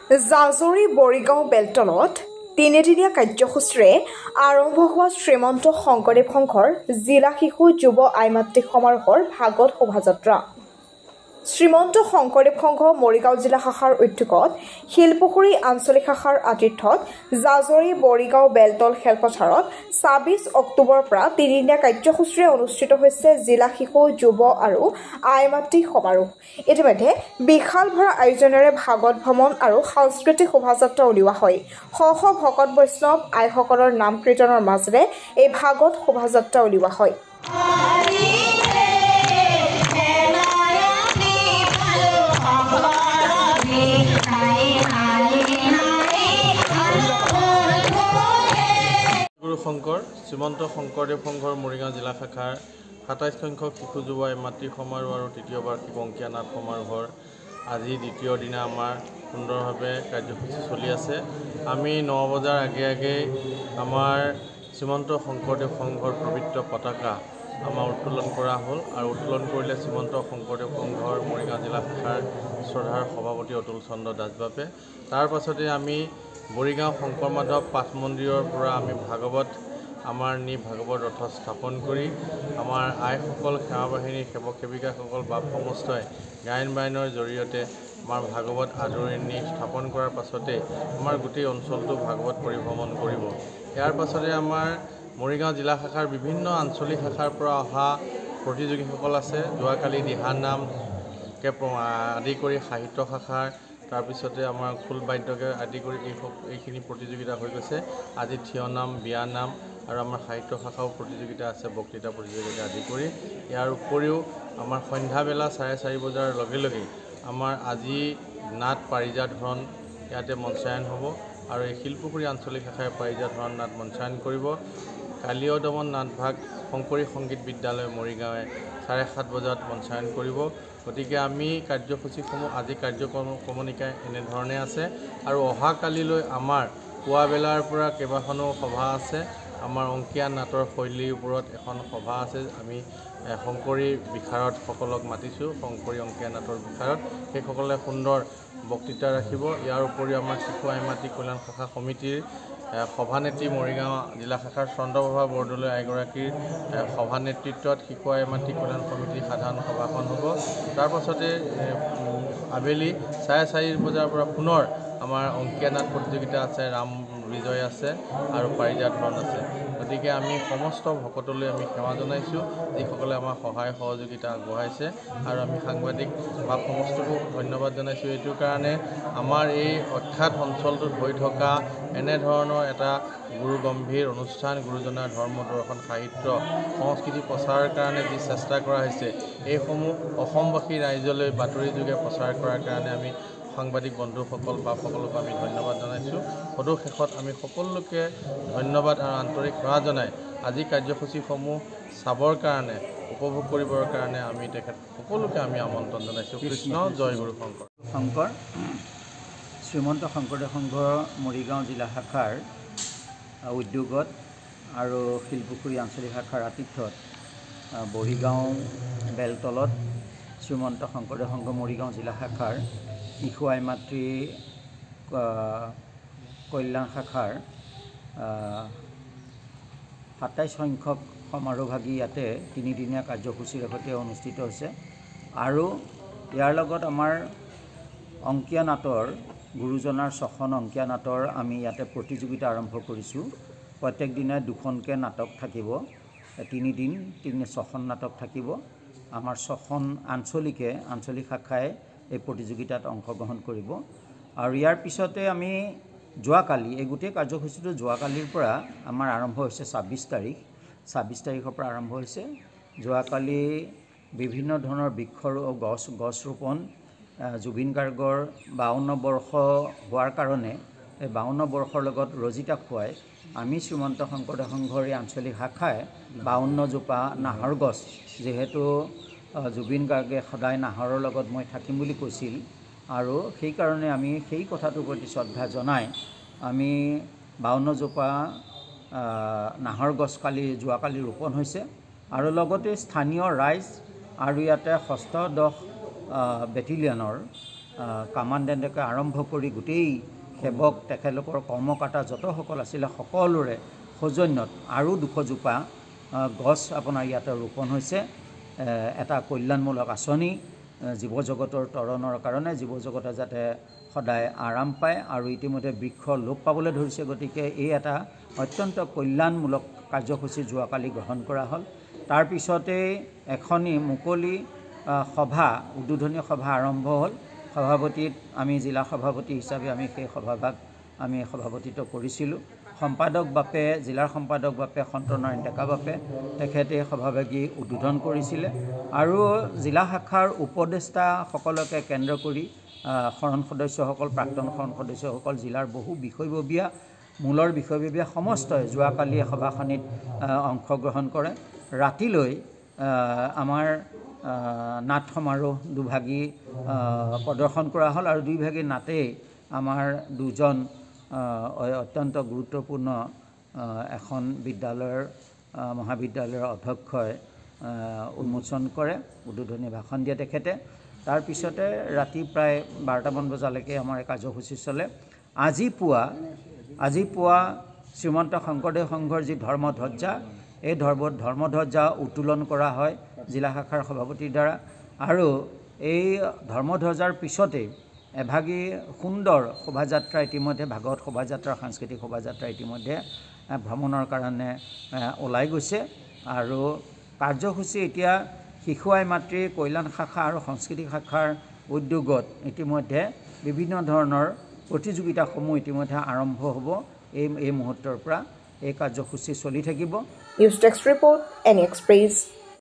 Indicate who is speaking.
Speaker 1: জাজৰি বৰিগাঁও বেলতলত তিনিদিনীয়া কাৰ্যসূচীৰে আৰম্ভ হোৱা শ্ৰীমন্ত শংকৰদেৱ সংঘৰ জিলা শিশু যুৱ আইমাতৃ সমাৰোহৰ ভাগৱত শোভাযাত্ৰা। শ্ৰীমন্ত শংকৰদেৱ সংঘ মৰিগাঁও জিলা শাখাৰ উদ্যোগত শিলপুখুৰী আঞ্চলিক শাখাৰ আতিথ্যত জাজৰি বৰিগাঁও বেলতল খেলপথাৰত ২৬ অক্টোবৰৰ পৰা তিনিদিনীয়া কাৰ্যসূচীৰে অনুষ্ঠিত হৈছে জিলা শিশু যুৱ আৰু আইমাতৃ সমাৰোহ। ইতিমধ্যে বিশাল ভৰা আয়োজনেৰে ভাগৱত ভ্ৰমণ আৰু সাংস্কৃতিক শোভাযাত্ৰা উলিওৱা হয়। শ শ ভকত বৈষ্ণৱ আইসকলৰ নাম কীৰ্তনৰ মাজেৰে এই ভাগৱত শোভাযাত্ৰা উলিওৱা হয়।
Speaker 2: শংকৰ শ্ৰীমন্ত শংকৰদেৱ সংঘৰ মৰিগাঁও জিলা শাখাৰ ২৭ সংখ্যক শিশু যুৱ আইমাতৃ সমাৰোহ আৰু তৃতীয় বাৰ্ষিক অংকীয়া নাট সমাৰোহৰ আজি দ্বিতীয় দিনা আমাৰ সুন্দৰভাৱে কাৰ্যসূচী চলি আছে। আমি ৯ বজাৰ আগে আমাৰ শ্ৰীমন্ত শংকৰদেৱ সংঘৰ পবিত্ৰ পতাকা আমাৰ উত্তোলন কৰা হ'ল আৰু উত্তোলন কৰিলে শ্ৰীমন্ত শংকৰদেৱ সংঘৰ মৰিগাঁও জিলা শাখাৰ শ্ৰদ্ধাৰ সভাপতি অতুল চন্দ্ৰ দাসবাপে। তাৰ পাছতে আমি বৰিগাঁও শংকৰ মাধৱ পাঠ মন্দিৰৰ পৰা আমি ভাগৱত ৰথ স্থাপন কৰি আমাৰ আইসকল সেৱা বাহিনীৰ সেৱক সেৱিকাসকল বা সমস্তই গায়ন বায়নৰ জৰিয়তে আমাৰ ভাগৱত আদৰণি স্থাপন কৰাৰ পাছতে আমাৰ গোটেই অঞ্চলটো ভাগৱত পৰিভ্ৰমণ কৰিব। ইয়াৰ পাছতে আমাৰ মৰিগাঁও জিলা শাখাৰ বিভিন্ন আঞ্চলিক শাখাৰ পৰা অহা প্ৰতিযোগীসকল আছে। যোৱাকালি দিহানামকে আদি কৰি সাহিত্য শাখাৰ তাৰপিছতে আমাৰ খোল বাদ্যকে আদি কৰি এইখিনি প্ৰতিযোগিতা হৈ গৈছে। আজি থিয় নাম, বিয়া নাম আৰু আমাৰ সাহিত্য শাখাও প্ৰতিযোগিতা আছে, বক্তৃতা প্ৰতিযোগিতা আদি কৰি। ইয়াৰ উপৰিও আমাৰ সন্ধ্যাবেলা ৪:৩০ বজাৰ লগে লগেই আমাৰ আজি নাট পাৰিজাত হৰণ ইয়াতে মঞ্চায়ন হ'ব আৰু এই শিলপুখুৰী আঞ্চলিক শাখাই পাৰিজাত হৰণ নাট মঞ্চায়ন কৰিব। কালীয় দমন নাটভাগ শংকৰী সংগীত বিদ্যালয় মৰিগাঁৱে ৭:৩০ বজাত মঞ্চায়ন কৰিব। গতিকে আমি কাৰ্যসূচীসমূহ আজি কাৰ্যক্ৰমণিকা এনেধৰণে আছে আৰু অহাকালিলৈ আমাৰ পুৱাবেলাৰ পৰা কেইবাখনো সভা আছে। আমাৰ অংকীয়া নাটৰ শৈলীৰ ওপৰত এখন সভা আছে। আমি শংকৰী বিশাৰদসকলক মাতিছোঁ, শংকৰী অংকীয়া নাটৰ বিশাৰদ, সেইসকলে সুন্দৰ বক্তৃতা ৰাখিব। ইয়াৰ উপৰিও আমাৰ শিশু আইমাতৃ কল্যাণ শাখা সমিতিৰ সভানেত্ৰী মৰিগাঁও জিলা শাখাৰ চন্দ্ৰপ্ৰভা বৰদলৈ আইগৰাকীৰ সভানেতৃত্বত শিশু আইমাতৃ কল্যাণ সমিতিৰ সাধাৰণ সভাখন হ'ব। তাৰ পাছতে আবেলি ৪:৩০ বজাৰ পৰা পুনৰ আমাৰ অংকীয়া নাট প্ৰতিযোগিতা আছে, ৰাম বিজয় আছে আৰু পাৰিজাত হৰণ আছে। গতিকে আমি সমস্ত ভকতলৈ আমি সেৱা জনাইছোঁ, যিসকলে আমাৰ সহায় সহযোগিতা আগবঢ়াইছে আৰু আমি সাংবাদিক বা সমস্তকো ধন্যবাদ জনাইছোঁ এইটোৰ কাৰণে আমাৰ এই অখ্যাত অঞ্চলটোত হৈ থকা এনেধৰণৰ এটা গুৰুগম্ভীৰ অনুষ্ঠান, গুৰুজনাৰ ধৰ্ম দৰ্শন সাহিত্য সংস্কৃতি প্ৰচাৰৰ কাৰণে যি চেষ্টা কৰা হৈছে এইসমূহ অসমবাসী ৰাইজলৈ বাতৰি যোগে প্ৰচাৰ কৰাৰ কাৰণে আমি সাংবাদিক বন্ধুসকল বা সকলোকে আমি ধন্যবাদ জনাইছোঁ। সদুশেষত আমি সকলোকে ধন্যবাদ আৰু আন্তৰিক সেৱা জনাই আজি কাৰ্যসূচীসমূহ চাবৰ কাৰণে, উপভোগ কৰিবৰ কাৰণে আমি সকলোকে আমি আমন্ত্ৰণ জনাইছোঁ। কৃষ্ণ জয় গুৰু
Speaker 3: শংকৰ শ্ৰীমন্ত শংকৰদেৱ সংঘৰ মৰিগাঁও জিলা শাখাৰ উদ্যোগত আৰু শিলপুখুৰী আঞ্চলিক শাখাৰ আতিথ্যত বৰিগাঁও বেলতলত শ্ৰীমন্ত শংকৰদেৱ সংঘ মৰিগাঁও জিলা শাখাৰ শিশু আইমাতৃ কল্যাণ শাখাৰ ২৭ সংখ্যক সমাৰোহভাগী ইয়াতে তিনিদিনীয়া কাৰ্যসূচীৰ সৈতে অনুষ্ঠিত হৈছে আৰু ইয়াৰ লগত আমাৰ অংকীয়া নাটৰ গুৰুজনাৰ ৬খন অংকীয়া নাটৰ আমি ইয়াতে প্ৰতিযোগিতা আৰম্ভ কৰিছোঁ। প্ৰত্যেক দিনাই 2খনকৈ নাটক থাকিব, 3 দিন 6খন নাটক থাকিব। আমাৰ 6খন আঞ্চলিক শাখাই এই প্ৰতিযোগিতাত অংশগ্ৰহণ কৰিব আৰু ইয়াৰ পিছতে আমি যোৱাকালি এই গোটেই কাৰ্যসূচীটো যোৱাকালিৰ পৰা আমাৰ আৰম্ভ হৈছে ২৬ তাৰিখৰ পৰা আৰম্ভ হৈছে। যোৱাকালি বিভিন্ন ধৰণৰ গছ ৰোপণ, জুবিন গাৰ্গৰ 52 বৰ্ষ হোৱাৰ কাৰণে এই 52 বৰ্ষৰ লগত ৰজিতা খুৱাই আমি শ্ৰীমন্ত শংকৰদেৱ সংঘৰ এই আঞ্চলিক শাখাই 52 জোপা নাহৰ গছ, যিহেতু জুবিন গাৰ্গে সদায় নাহৰৰ লগত মই থাকিম বুলি কৈছিল আৰু সেইকাৰণে আমি সেই কথাটোৰ প্ৰতি শ্ৰদ্ধা জনাই আমি 52 জোপা নাহৰ গছ যোৱাকালি ৰোপণ হৈছে আৰু লগতে স্থানীয় ৰাইজ আৰু ইয়াতে ৬ষ্ঠ ১০ বেটেলিয়নৰ কামাণ্ডেণ্টকে আৰম্ভ কৰি গোটেই সেৱক তেখেতলোকৰ কৰ্মকৰ্তা যতসকল আছিলে সকলোৰে সৌজন্যত আৰু 200 জোপা গছ আপোনাৰ ইয়াতে ৰোপণ হৈছে এটা কল্যাণমূলক আঁচনি জীৱ জগতৰ তৰণৰ কাৰণে জীৱ জগতে যাতে সদায় আৰাম পায় আৰু ইতিমধ্যে বৃক্ষ লোপ পাবলৈ ধৰিছে গতিকে এই এটা অত্যন্ত কল্যাণমূলক কাৰ্যসূচী যোৱাকালি গ্ৰহণ কৰা হ'ল তাৰ পিছতে এখনি মুকলি সভা উদ্বোধনী সভা আৰম্ভ হ'ল সভাপতিত আমি জিলা সভাপতি হিচাপে আমি সেই সভাভাগ আমি সভাপতিত্ব কৰিছিলোঁ সম্পাদক বাপে জিলাৰ সম্পাদক বাপে সন্তনাৰায়ণ ডেকা বাপে তেখেতে সভাভাগী উদ্বোধন কৰিছিলে আৰু জিলা শাখাৰ উপদেষ্টাসকলকে কেন্দ্ৰ কৰি শৰণ সদস্যসকল প্ৰাক্তন শৰণ সদস্যসকল জিলাৰ বহু বিষয়ববীয়া মূলৰ বিষয়ববীয়া সমস্তই যোৱাকালি সভাখনিত অংশগ্ৰহণ কৰে ৰাতিলৈ আমাৰ নাট সমাৰোহ দুভাগী প্ৰদৰ্শন কৰা হ'ল আৰু দুইভাগী নাটেই আমাৰ দুজন অত্যন্ত গুৰুত্বপূৰ্ণ এখন বিদ্যালয়ৰ মহাবিদ্যালয়ৰ অধ্যক্ষই উন্মোচন কৰে উদ্বোধনী ভাষণ দিয়ে তেখেতে তাৰ পিছতে ৰাতি প্ৰায় 12টামান বজালৈকে আমাৰ কাৰ্যসূচী চলে আজি পুৱা শ্ৰীমন্ত শংকৰদেৱ সংঘৰ যি ধৰ্মধ্বজা এই ধৰ্মধ্বজা উত্তোলন কৰা হয় জিলা শাখাৰ সভাপতিৰ দ্বাৰা আৰু এই ধৰ্মধ্বজাৰ পিছতেই এভাগী সুন্দৰ শোভাযাত্ৰা ইতিমধ্যে ভাগৱত শোভাযাত্ৰা সাংস্কৃতিক শোভাযাত্ৰা ইতিমধ্যে ভ্ৰমণৰ কাৰণে ওলাই গৈছে আৰু কাৰ্যসূচী এতিয়া শিশু আই মাতৃ কল্যাণ শাখা আৰু সাংস্কৃতিক শাখাৰ উদ্যোগত ইতিমধ্যে বিভিন্ন ধৰণৰ প্ৰতিযোগিতাসমূহ ইতিমধ্যে আৰম্ভ হ'ব এই মুহূৰ্তৰ পৰা এই কাৰ্যসূচী চলি থাকিব
Speaker 1: news desk report any express